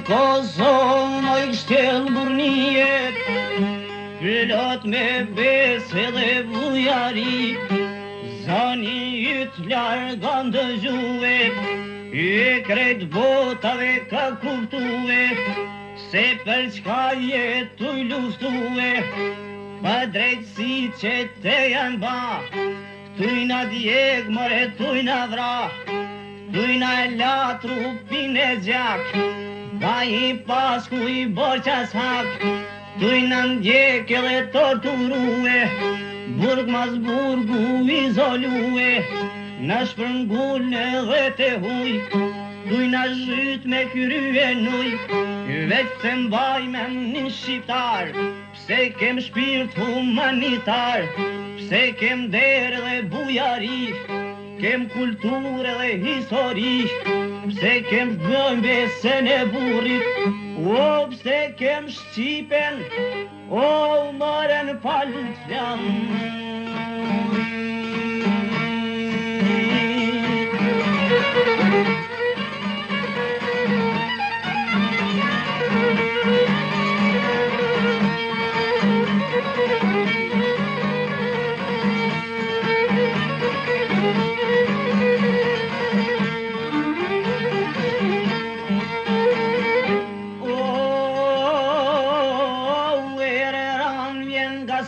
Kosovë më i shtjellë burnijet, plot me besë dhe vujari, zani ytë largon dëgjue, e krejt botave ka kuptue, se për çka jetuj luftue, pa drejtësi që te janë ba, tujna djeg, more tujna vra, tujna e la trupin e gjak, pa i pasku i borqas hak, tujna ndjek edhe torturue, burg mas burgu izolue, na shpërngull edhe te huj, tujna zhyt me krye nuj, veç se mbaj me një shqiptar, pse kem shpirt humanitar, pse kem der dhe bujari, kem kultur dhe histori, pse kem gëm besën e burrit, o pse kem Shqipen, o mërën palëqlan.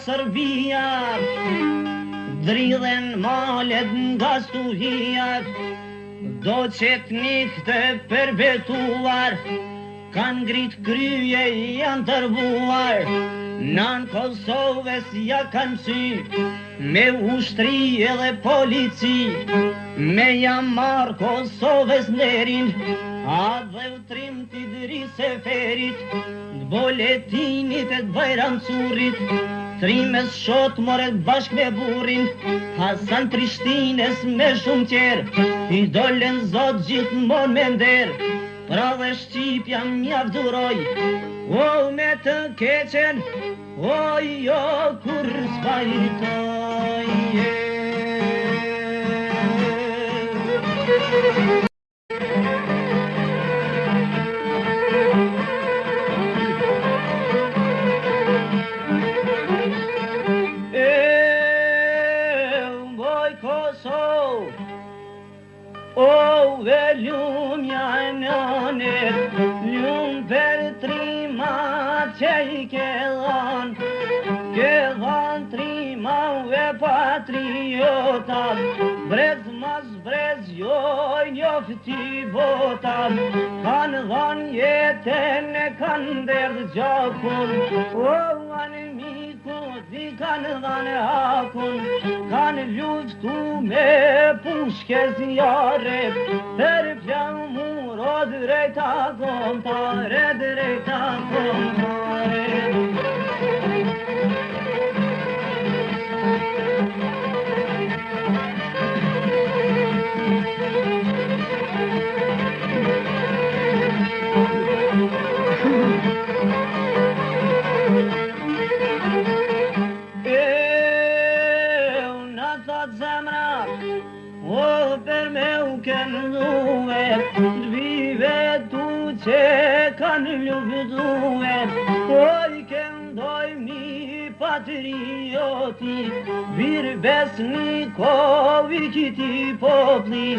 Serbia, dridhen malet nga stuhia, do qetnik të perbetuar, kan ngrit kryje janë tërbuar, nan Kosovës ja kanë sy, me ushtri edhe polici, me jam marrë Kosovës nderin, a dhe utrim t'i dri seferit, boletinit e t'bajramcurit, trimes shot moret bashk me burin, Hasan Prishtines me shumë tjerë, i dolen zot gjithmon me nder, pra dhe Shqipja mjavduroj, o me të keqen, o jo kur s'bajtoj. O ve ljum janane, ljum për trimat që i ke dhan trima ve patriotat, brez mas brez jo njofti botat, kanë dhan jetën e kanë derdh gjakun, o anë mikut i kanë dhan hakun, kanë luftu me pushke zjarë, për plamur o drejta kontare, drejta kontare. O për me u kënë duhe, t'vive tu që kanë luftuhe, o i kënë dojmi patrioti, vir besnikovi qiti popli.